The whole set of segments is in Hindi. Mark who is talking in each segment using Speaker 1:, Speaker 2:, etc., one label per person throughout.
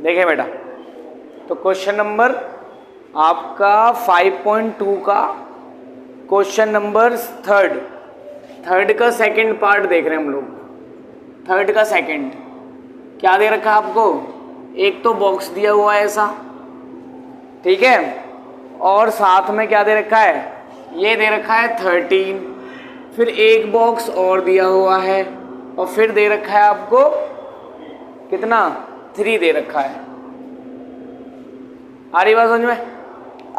Speaker 1: देखिए बेटा, तो क्वेश्चन नंबर आपका 5.2 का क्वेश्चन नंबर थर्ड का सेकंड पार्ट देख रहे हैं हम लोग। थर्ड का सेकंड क्या दे रखा है आपको? एक तो बॉक्स दिया हुआ है ऐसा, ठीक है, और साथ में क्या दे रखा है? ये दे रखा है 13, फिर एक बॉक्स और दिया हुआ है, और फिर दे रखा है आपको कितना? 3 दे रखा है। आ रही बात समझ में?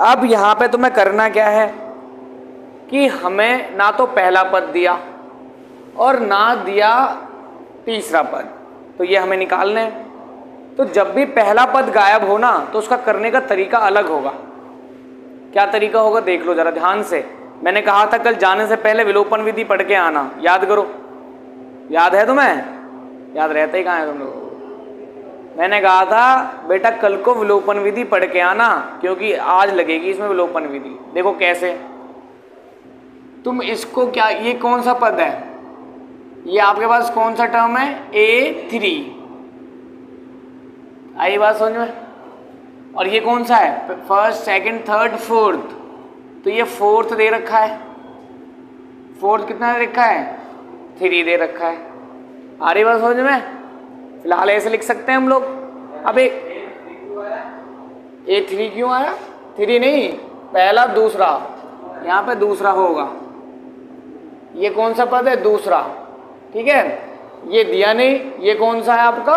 Speaker 1: अब यहाँ पे तुम्हें करना क्या है कि हमें ना तो पहला पद दिया और ना दिया तीसरा पद, तो ये हमें निकालने हैं। तो जब भी पहला पद गायब हो ना, तो उसका करने का तरीका अलग होगा। क्या तरीका होगा देख लो जरा ध्यान से। मैंने कहा था कल जाने से पहले विलोपन विधि पढ़ के आना, याद करो। याद है तुम्हें? याद रहता ही कहाँ है तुम लोग? मैंने कहा था बेटा कल को विलोपन विधि पढ़ के आना, क्योंकि आज लगेगी इसमें विलोपन विधि। देखो कैसे तुम इसको, क्या ये कौन सा पद है? ये आपके पास कौन सा टर्म है? A3। आई बात समझ में? और ये कौन सा है? First, second, third, fourth. तो ये फोर्थ दे रखा है। फोर्थ कितना दे रखा है? 3 दे रखा है। आ रही बात समझ में? फिलहाल ऐसे लिख सकते हैं हम लोग। अब A3 क्यों आया? 3 नहीं, पहला दूसरा, यहाँ पे दूसरा होगा। ये कौन सा पद है? दूसरा, ठीक है। ये दिया नहीं, ये कौन सा है आपका?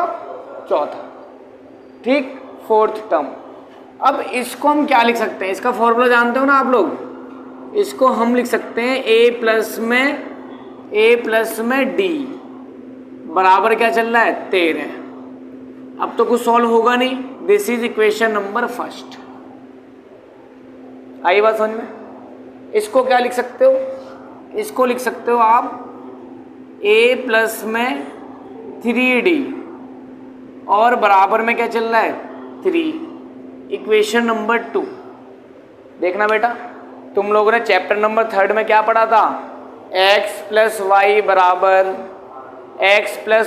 Speaker 1: चौथा, ठीक, फोर्थ टर्म। अब इसको हम क्या लिख सकते हैं? इसका फॉर्मूला जानते हो ना आप लोग? इसको हम लिख सकते हैं A प्लस में D बराबर क्या चल रहा है? 13। अब तो कुछ सॉल्व होगा नहीं। This is equation number first. आई बात समझ में? इसको क्या लिख सकते हो? इसको लिख सकते हो आप A प्लस में 3D और बराबर में क्या चल रहा है? 3। Equation number 2। देखना बेटा, तुम लोगों ने चैप्टर नंबर 3 में क्या पढ़ा था? x प्लस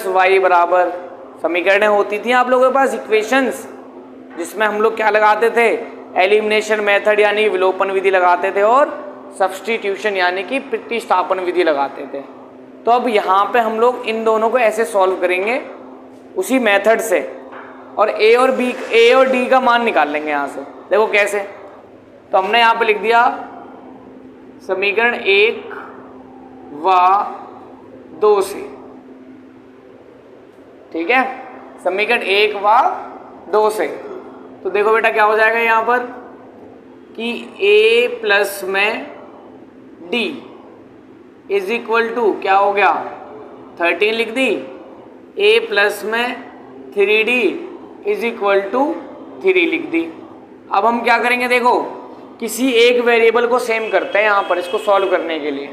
Speaker 1: वाई बराबर समीकरणें होती थी आप लोगों के पास, इक्वेशंस, जिसमें हम लोग क्या लगाते थे? एलिमिनेशन मेथड यानी विलोपन विधि लगाते थे, और सब्स्टिट्यूशन यानी कि प्रतिस्थापन विधि लगाते थे। तो अब यहाँ पे हम लोग इन दोनों को ऐसे सॉल्व करेंगे उसी मेथड से, और ए और डी का मान निकाल लेंगे यहाँ से। देखो कैसे। तो हमने यहाँ पे लिख दिया समीकरण 1 व 2 से, ठीक है, समीकरण 1 व 2 से। तो देखो बेटा क्या हो जाएगा यहाँ पर कि A प्लस में D इज इक्वल टू क्या हो गया? 13 लिख दी। A प्लस में 3D इज इक्वल टू 3 लिख दी। अब हम क्या करेंगे? देखो किसी एक वेरिएबल को सेम करते हैं यहाँ पर इसको सॉल्व करने के लिए।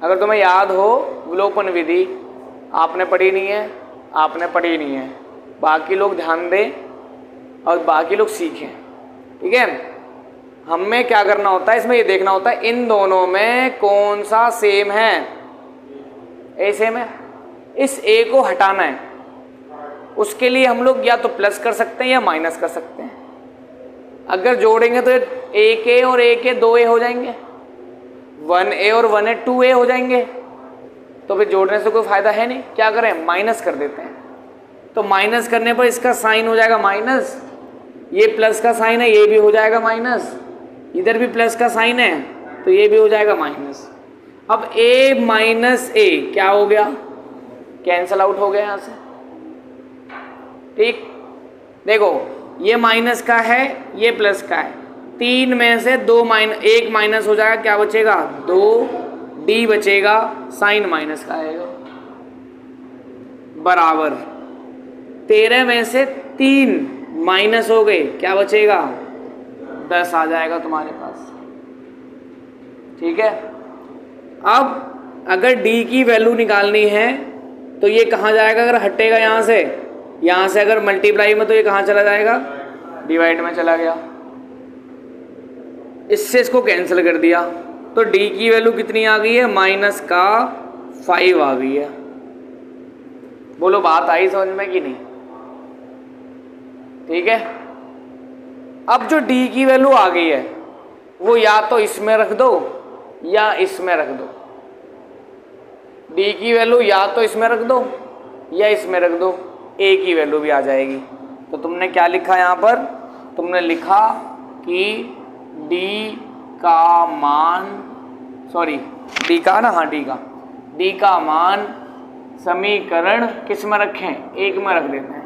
Speaker 1: अगर तुम्हें याद हो विलोपन विधि आपने पढ़ी नहीं है, बाकी लोग ध्यान दें और बाकी लोग सीखें, ठीक है। हमें क्या करना होता है इसमें? ये देखना होता है इन दोनों में कौन सा सेम है। ए सेम है, इस ए को हटाना है। उसके लिए हम लोग या तो प्लस कर सकते हैं या माइनस कर सकते हैं। अगर जोड़ेंगे तो एक ए और एक ए 2A हो जाएंगे, 1A और 1A 2A हो जाएंगे। तो फिर जोड़ने से कोई फायदा है नहीं, क्या करें? माइनस कर देते हैं। तो माइनस करने पर इसका साइन हो जाएगा माइनस, ये प्लस का साइन है ये भी हो जाएगा माइनस, इधर भी प्लस का साइन है तो ये भी हो जाएगा माइनस। अब A माइनस A क्या हो गया? कैंसल आउट हो गया यहाँ से, ठीक। देखो ये माइनस का है ये प्लस का है, 3 में से 1 माइनस हो जाएगा, क्या बचेगा? 2D बचेगा, साइन माइनस का आएगा, बराबर 13 में से 3 माइनस हो गए, क्या बचेगा? 10 आ जाएगा तुम्हारे पास, ठीक है। अब अगर D की वैल्यू निकालनी है तो ये कहाँ जाएगा? अगर हटेगा यहाँ से अगर मल्टीप्लाई में तो ये कहाँ चला जाएगा? डिवाइड में चला गया। इससे इसको कैंसिल कर दिया तो D की वैल्यू कितनी आ गई है? -5 आ गई है। बोलो बात आई समझ में कि नहीं? ठीक है। अब जो d की वैल्यू आ गई है वो या तो इसमें रख दो या इसमें रख दो। d की वैल्यू या तो इसमें रख दो या इसमें रख दो, a की वैल्यू भी आ जाएगी। तो तुमने क्या लिखा यहाँ पर, तुमने लिखा कि d का मान, सॉरी d का ना, हाँ d का मान समीकरण किस में रखें, एक में रख देते हैं।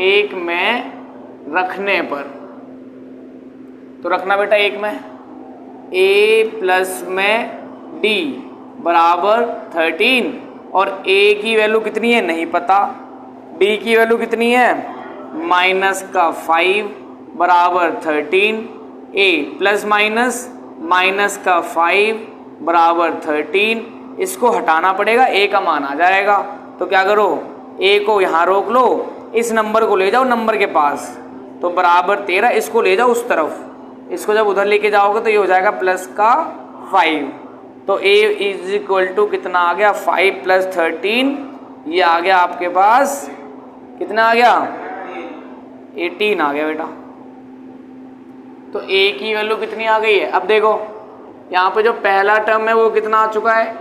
Speaker 1: एक में रखने पर तो रखना बेटा एक में, a प्लस में d बराबर 13 और a की वैल्यू कितनी है नहीं पता, d की वैल्यू कितनी है माइनस का 5 बराबर 13, a प्लस माइनस माइनस का 5 बराबर 13, इसको हटाना पड़ेगा, a का मान आ जाएगा। तो क्या करो, a को यहाँ रोक लो, इस नंबर को ले जाओ नंबर के पास, तो बराबर 13, इसको ले जाओ उस तरफ, इसको जब उधर लेके जाओगे तो ये हो जाएगा प्लस का 5। तो a इज इक्वल टू कितना आ गया 5 प्लस 13, ये आ गया आपके पास कितना आ गया 18 आ गया बेटा। तो a की वैल्यू कितनी आ गई है, अब देखो यहाँ पे जो पहला टर्म है वो कितना आ चुका है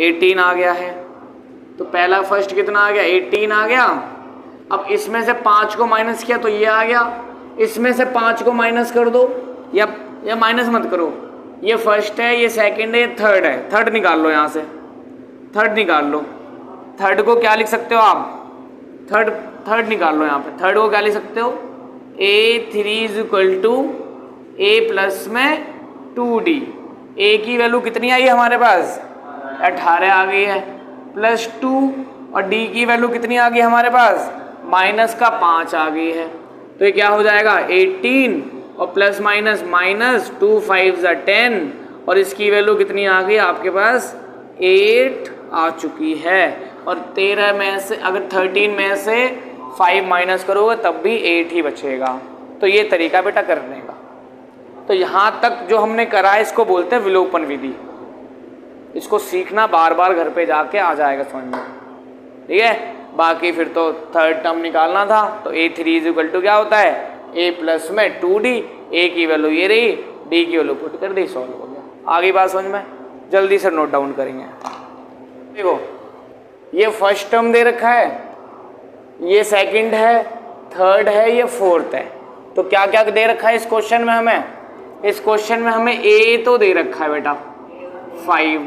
Speaker 1: 18 आ गया है। तो पहला फर्स्ट कितना आ गया 18 आ गया। अब इसमें से 5 को माइनस किया तो ये आ गया, इसमें से 5 को माइनस कर दो या माइनस मत करो, ये फर्स्ट है, ये सेकंड है, ये थर्ड है, थर्ड निकाल लो यहाँ से, थर्ड निकाल लो। थर्ड को क्या लिख सकते हो आप, थर्ड निकाल लो यहाँ पे, थर्ड को क्या लिख सकते हो a3 is equal to a plus में 2d। a की वैल्यू कितनी आई है हमारे पास 18 आ गई है, प्लस 2 और d की वैल्यू कितनी आ गई हमारे पास माइनस का 5 आ गई है। तो ये क्या हो जाएगा 18 और प्लस माइनस माइनस 2 5 10 और इसकी वैल्यू कितनी आ गई आपके पास 8 आ चुकी है। और 13 में से अगर 13 में से 5 माइनस करोगे तब भी 8 ही बचेगा। तो ये तरीका बेटा करने का। तो यहाँ तक जो हमने करा है इसको बोलते हैं विलोपन विधि। इसको सीखना, बार बार घर पे जाके आ जाएगा समझ में, ठीक है। बाकी फिर तो थर्ड टर्म निकालना था, तो a3 इज इक्वल टू क्या होता है a प्लस में 2d, a की वैल्यू ये रही, d की वैल्यू पुट कर दी, सॉल्व हो गया। आगे बात समझ में, जल्दी से नोट डाउन करेंगे। देखो ये फर्स्ट टर्म दे रखा है, ये सेकंड है, थर्ड है, ये फोर्थ है। तो क्या क्या दे रखा है इस क्वेश्चन में हमें, इस क्वेश्चन में हमें a तो दे रखा है बेटा 5,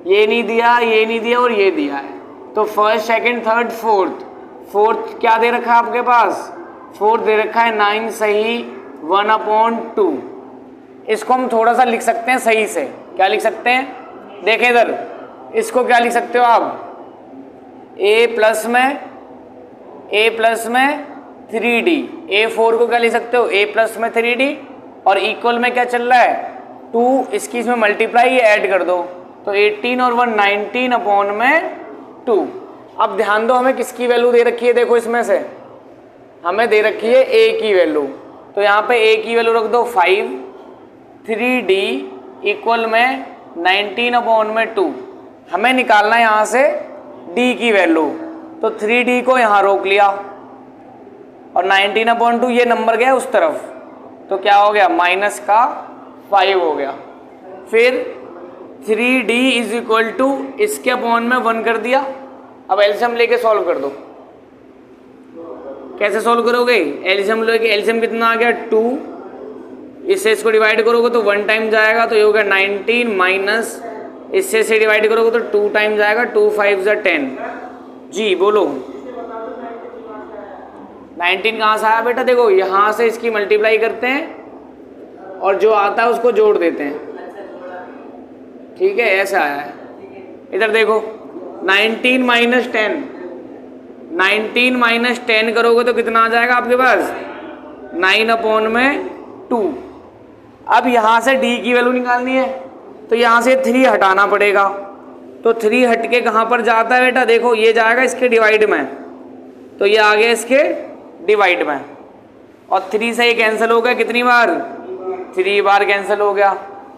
Speaker 1: ये नहीं दिया, ये नहीं दिया और ये दिया है। तो फर्स्ट सेकंड थर्ड फोर्थ क्या दे रखा है आपके पास, फोर्थ दे रखा है 9 सही 1/2। इसको हम थोड़ा सा लिख सकते हैं सही से, क्या लिख सकते हैं, देखें इधर, इसको क्या लिख सकते हो आप a प्लस में 3d, a4 को क्या लिख सकते हो a प्लस में 3d और इक्वल में क्या चल रहा है 2, इसकी इसमें मल्टीप्लाई, ये ऐड कर दो तो 18 और 1 19/2। अब ध्यान दो हमें किसकी वैल्यू दे रखी है, देखो इसमें से हमें दे रखी है a की वैल्यू, तो यहाँ पे a की वैल्यू रख दो 5, 3d इक्वल में 19/2। हमें निकालना है यहाँ से d की वैल्यू, तो 3d को यहाँ रोक लिया और 19/2 ये नंबर गया उस तरफ, तो क्या हो गया माइनस का 5 हो गया। फिर 3d इज इक्वल टू इसके अपॉन में 1 कर दिया। अब एलसीएम लेके सॉल्व कर दो। कैसे सॉल्व करोगे, एलसीएम लेके, एलसीएम कितना आ गया 2, इससे इसको डिवाइड करोगे तो 1 टाइम जाएगा, तो ये हो गया 19 माइनस इससे से डिवाइड करोगे तो 2 टाइम जाएगा, 2 5 10। जी बोलो 19 कहाँ से आया बेटा, देखो यहाँ से इसकी मल्टीप्लाई करते हैं और जो आता है उसको जोड़ देते हैं, ठीक है, ऐसा आया है। इधर देखो 19 माइनस 10 करोगे तो कितना आ जाएगा आपके पास 9/2। अब यहाँ से d की वैल्यू निकालनी है, तो यहाँ से 3 हटाना पड़ेगा, तो 3 हट के कहाँ पर जाता है बेटा, देखो ये जाएगा इसके डिवाइड में, तो ये आ गया इसके डिवाइड में, और 3 से ये कैंसिल हो गया, कितनी बार 3 बार कैंसिल हो गया।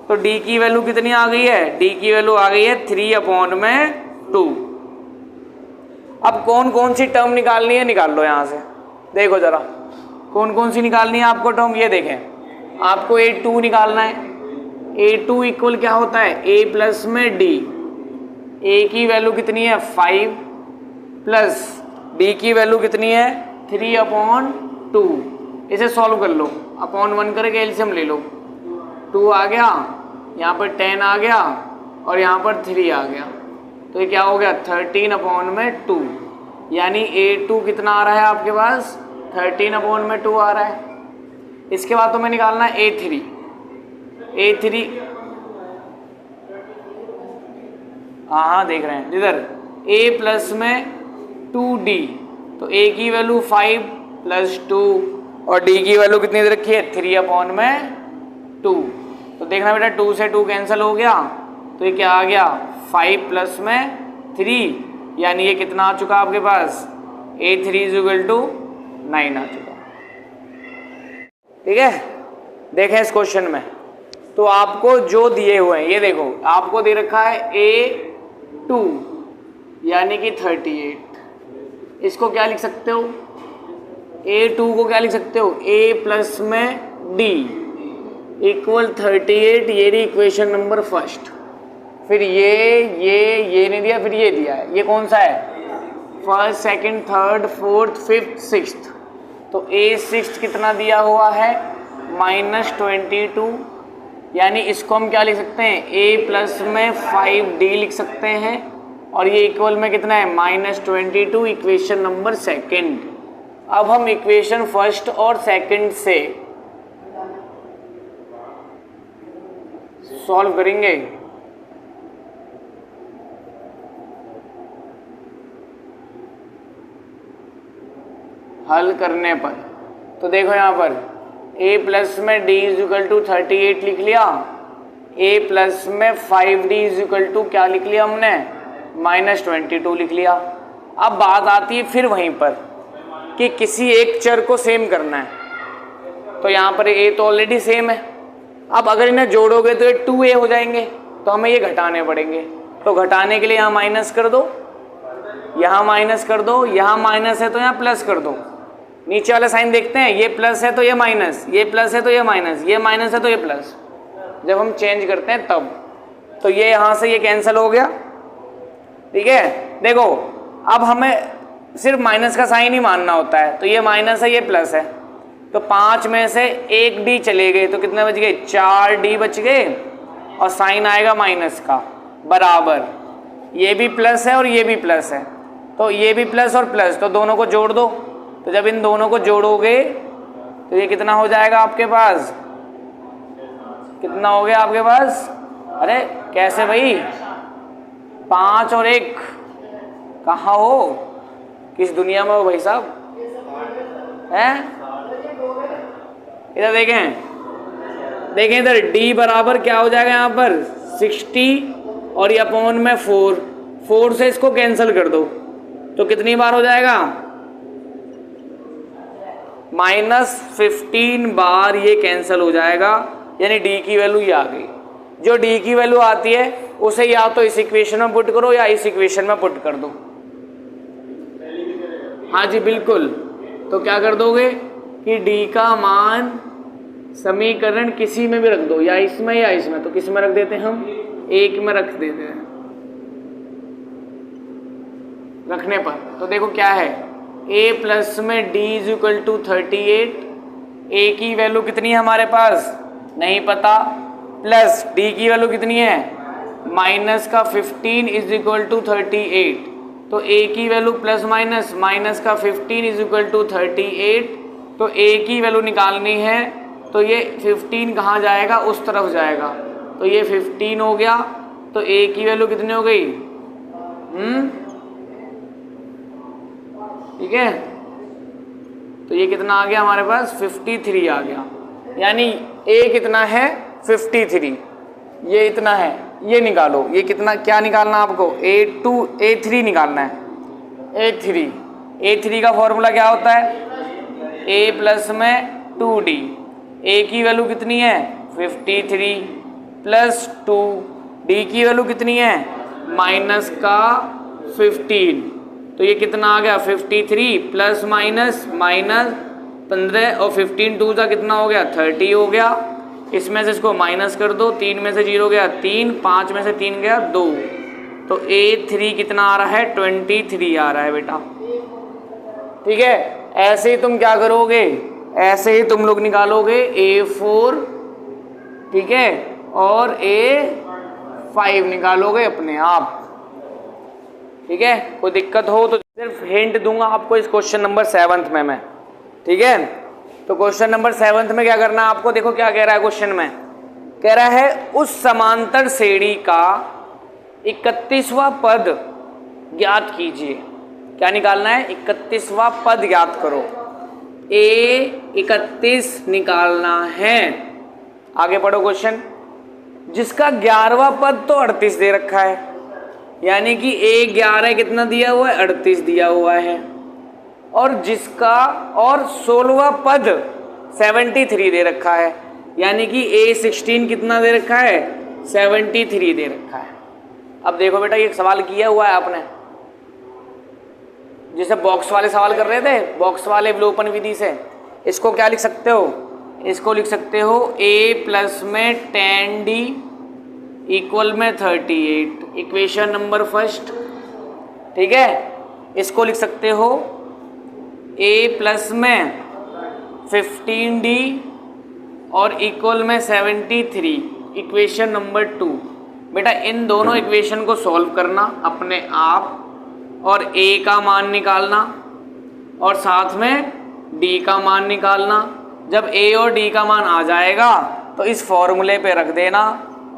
Speaker 1: तो d की वैल्यू कितनी आ गई है, d की वैल्यू आ गई है 3/2। अब कौन कौन सी टर्म निकालनी है निकाल लो यहाँ से, देखो ज़रा कौन कौन सी निकालनी है आपको टर्म, ये देखें। आपको A2 निकालना है। A2 इक्वल क्या होता है, A प्लस में D। A की वैल्यू कितनी है 5 प्लस D की वैल्यू कितनी है 3/2। इसे सॉल्व कर लो, अपॉन 1 करके एलसीएम ले लो। 2 आ गया, यहाँ पर 10 आ गया और यहाँ पर 3 आ गया, तो ये क्या हो गया 13/2। यानी A2 कितना आ रहा है आपके पास 13/2 आ रहा है। इसके बाद तुम्हें निकालना है A3। हाँ देख रहे हैं इधर, A प्लस में 2D, तो A की वैल्यू 5 प्लस 2 और D की वैल्यू कितनी दे रखी है 3/2। तो देखना बेटा 2 से 2 कैंसिल हो गया, तो ये क्या आ गया 5 प्लस में 3, यानी ये कितना आ चुका आपके पास A3 = 9 आ चुका। ठीक है, देखें इस क्वेश्चन में तो आपको जो दिए हुए हैं, ये देखो आपको दे रखा है A2 यानी कि 38। इसको क्या लिख सकते हो, A2 को क्या लिख सकते हो A प्लस में D इक्वल 38। ये रही इक्वेशन नंबर फर्स्ट। फिर ये नहीं दिया, फिर ये दिया है। ये कौन सा है, first, second, third, fourth, fifth, sixth. तो A6 कितना दिया हुआ है -22, यानी इसको हम क्या लिख सकते हैं A प्लस में 5D लिख सकते हैं, और ये इक्वल में कितना है -22, इक्वेशन नंबर सेकंड। अब हम इक्वेशन फर्स्ट और सेकंड से सॉल्व करेंगे। हल करने पर तो देखो यहाँ पर A प्लस में D = 38 लिख लिया, A प्लस में 5D = क्या लिख लिया हमने -22 लिख लिया। अब बात आती है फिर वहीं पर कि किसी एक चर को सेम करना है। तो यहाँ पर A तो ऑलरेडी सेम है, अब अगर इन्हें जोड़ोगे तो ये 2A हो जाएंगे, तो हमें ये घटाने पड़ेंगे। तो घटाने के लिए यहाँ माइनस कर दो, यहाँ माइनस कर दो, यहाँ माइनस है तो यहाँ प्लस कर दो। नीचे वाला साइन देखते हैं, ये प्लस है तो ये माइनस, ये प्लस है तो ये माइनस, ये माइनस है तो ये प्लस। जब हम चेंज करते हैं तब, तो ये यहाँ से ये कैंसिल हो गया। ठीक है, देखो अब हमें सिर्फ माइनस का साइन ही मानना होता है, तो ये माइनस है ये प्लस है, तो 5 में से 1 D चले गए, तो कितने बच गए 4 D बच गए, और साइन आएगा माइनस का बराबर। ये भी प्लस है और ये भी प्लस है, तो ये भी प्लस और प्लस, तो दोनों को जोड़ दो। तो जब इन दोनों को जोड़ोगे तो ये कितना हो जाएगा आपके पास, कितना हो गया आपके पास, अरे कैसे भाई 5 और 1 कहाँ हो, किस दुनिया में हो भाई साहब हैं। इधर देखें इधर D बराबर क्या हो जाएगा यहाँ पर 60, और ये अपॉन में 4 से इसको कैंसिल कर दो, तो कितनी बार हो जाएगा -15 बार ये कैंसिल हो जाएगा, यानी D की वैल्यू ये आ गई। जो D की वैल्यू आती है उसे या तो इस इक्वेशन में पुट करो या इस इक्वेशन में पुट कर दो। हाँ जी बिल्कुल, तो क्या कर दोगे कि D का मान समीकरण किसी में भी रख दो, या इसमें या इसमें, तो किस में रख देते हैं हम, 1 में रख देते हैं। रखने पर तो देखो क्या है, A प्लस में D = 38, A की वैल्यू कितनी है हमारे पास नहीं पता, प्लस D की वैल्यू कितनी है माइनस का 15 = 38, तो A की वैल्यू प्लस माइनस का 15 = 38, तो A की वैल्यू निकालनी है, तो ये 15 कहाँ जाएगा उस तरफ जाएगा, तो ये 15 हो गया, तो A की वैल्यू कितनी हो गई ठीक है, तो ये कितना आ गया हमारे पास 53 आ गया, यानी A कितना है 53, ये इतना है, ये निकालो, ये कितना क्या निकालना आपको A3 निकालना है। A3 का फॉर्मूला क्या होता है A प्लस में 2D, A की वैल्यू कितनी है 53 प्लस 2, D की वैल्यू कितनी है माइनस का 15, तो ये कितना आ गया 53 प्लस माइनस माइनस 15 और 15 2 का कितना हो गया 30 हो गया। इसमें से इसको माइनस कर दो, 3 में से 0 गया 3, 5 में से 3 गया 2, तो A3 कितना आ रहा है 23 आ रहा है बेटा। ठीक है, ऐसे ही तुम क्या करोगे, ऐसे ही तुम लोग निकालोगे A4, ठीक है, और A5 निकालोगे अपने आप। ठीक है, कोई दिक्कत हो तो सिर्फ हिंट दूंगा आपको इस क्वेश्चन नंबर 7 में मैं। ठीक है, तो क्वेश्चन नंबर 7 में क्या करना है आपको, देखो क्या कह रहा है क्वेश्चन में, कह रहा है उस समांतर श्रेणी का 31वां पद ज्ञात कीजिए। क्या निकालना है, 31वां पद ज्ञात करो। A31 निकालना है। आगे पढ़ो क्वेश्चन। जिसका 11वां पद तो 38 दे रखा है, यानी कि A11 कितना दिया हुआ है 38 दिया हुआ है, और जिसका और 16वां पद 73 दे रखा है, यानी कि A16 कितना दे रखा है 73 दे रखा है। अब देखो बेटा ये सवाल किया हुआ है आपने, जैसे बॉक्स वाले सवाल कर रहे थे, बॉक्स वाले विलोपन विधि से, इसको क्या लिख सकते हो, इसको लिख सकते हो A प्लस में 10D इक्वल में 38, इक्वेशन नंबर फर्स्ट। ठीक है, इसको लिख सकते हो A प्लस में 15D और इक्वल में 73, इक्वेशन नंबर 2। बेटा इन दोनों इक्वेशन को सॉल्व करना अपने आप, और A का मान निकालना और साथ में D का मान निकालना। जब A और D का मान आ जाएगा तो इस फॉर्मूले पे रख देना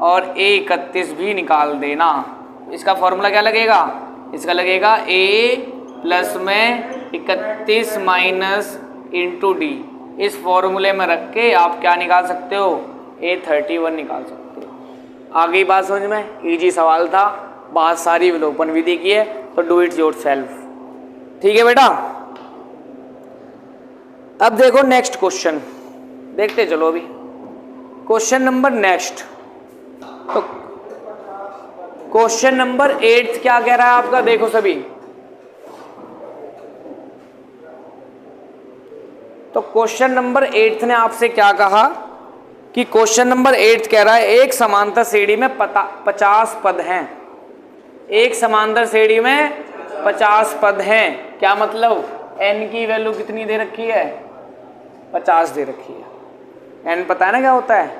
Speaker 1: और A31 भी निकाल देना। इसका फॉर्मूला क्या लगेगा, इसका लगेगा A प्लस में 31 माइनस इंटू D। इस फॉर्मूले में रख के आप क्या निकाल सकते हो, A31 निकाल सकते हो। आगे बात समझ में, इजी सवाल था, बात सारी विलोपन विधि की है, तो डू इट योरसेल्फ। ठीक है बेटा, अब देखो नेक्स्ट क्वेश्चन देखते चलो। अभी क्वेश्चन नंबर नेक्स्ट, तो क्वेश्चन नंबर 8 क्या कह रहा है आपका, देखो सभी। तो क्वेश्चन नंबर 8 ने आपसे क्या कहा कि क्वेश्चन नंबर 8 कह रहा है एक समांतर श्रेणी में 50 पद हैं। एक समांतर श्रेणी में 50 पद हैं, क्या मतलब n की वैल्यू कितनी दे रखी है 50 दे रखी है। n पता है ना क्या होता है,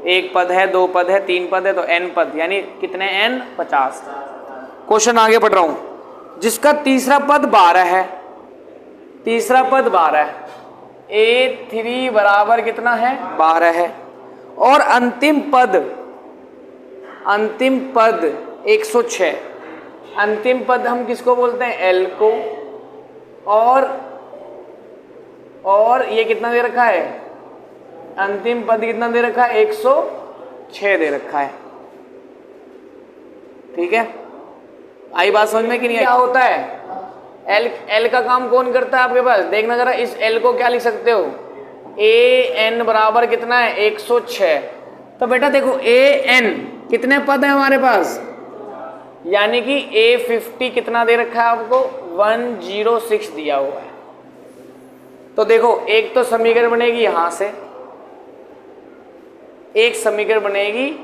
Speaker 1: एक पद है, दो पद है, तीन पद है, तो n पद, यानी कितने n 50। क्वेश्चन आगे पढ़ रहा हूं। जिसका तीसरा पद 12 है, तीसरा पद 12 है, A3 बराबर कितना है 12 है, और अंतिम पद 106। अंतिम पद हम किसको बोलते हैं, L को, और ये कितना दे रखा है, अंतिम पद कितना दे रखा है 106 दे रखा है। ठीक है, आई बात समझ में कि नहीं? क्या होता है L का काम कौन करता है आपके पास, देखना जरा। इस L को क्या लिख सकते हो, AN बराबर कितना है 106। तो बेटा देखो AN कितने पद है हमारे पास, यानी कि A50 कितना दे रखा है आपको 106 दिया हुआ है। तो देखो एक तो समीकरण बनेगी यहां से, एक समीकरण बनेगी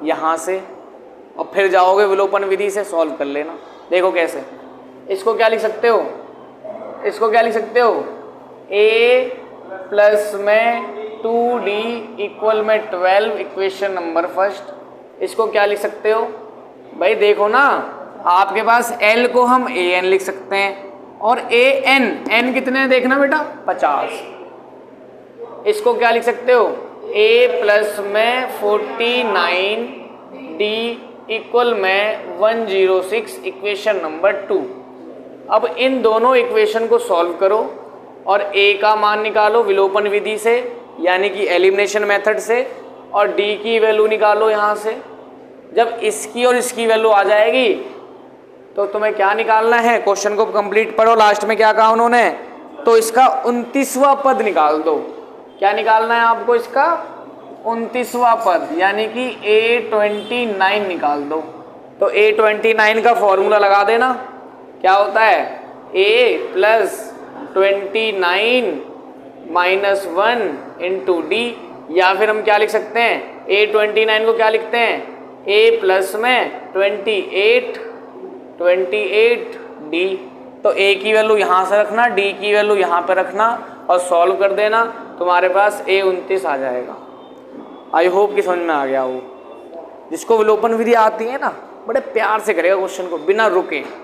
Speaker 1: यहां से, और फिर जाओगे विलोपन विधि से सॉल्व कर लेना। देखो कैसे, इसको क्या लिख सकते हो, इसको क्या लिख सकते हो, A प्लस में 2D इक्वल में 12, इक्वेशन नंबर फर्स्ट। इसको क्या लिख सकते हो भाई, देखो ना आपके पास L को हम AN लिख सकते हैं, और N कितने देखना बेटा 50। इसको क्या लिख सकते हो, A प्लस में 49D इक्वल में 106, इक्वेशन नंबर 2। अब इन दोनों इक्वेशन को सॉल्व करो और A का मान निकालो विलोपन विधि से, यानी कि एलिमिनेशन मेथड से, और D की वैल्यू निकालो यहाँ से। जब इसकी और इसकी वैल्यू आ जाएगी तो तुम्हें क्या निकालना है, क्वेश्चन को कंप्लीट पढ़ो, लास्ट में क्या कहा उन्होंने, तो इसका 29वां पद निकाल दो। क्या निकालना है आपको, इसका 29वां पद, यानी कि A29 निकाल दो। तो A29 का फॉर्मूला लगा देना, क्या होता है a plus 29 minus 1 into D, या फिर हम क्या लिख सकते हैं a 29 को क्या लिखते हैं a प्लस में 28 डी। तो a की वैल्यू यहाँ से रखना, d की वैल्यू यहाँ पर रखना और सॉल्व कर देना, तुम्हारे पास a 29 आ जाएगा। आई होप कि समझ में आ गया हो। जिसको विलोपन विधि आती है ना, बड़े प्यार से करेगा क्वेश्चन को बिना रुके।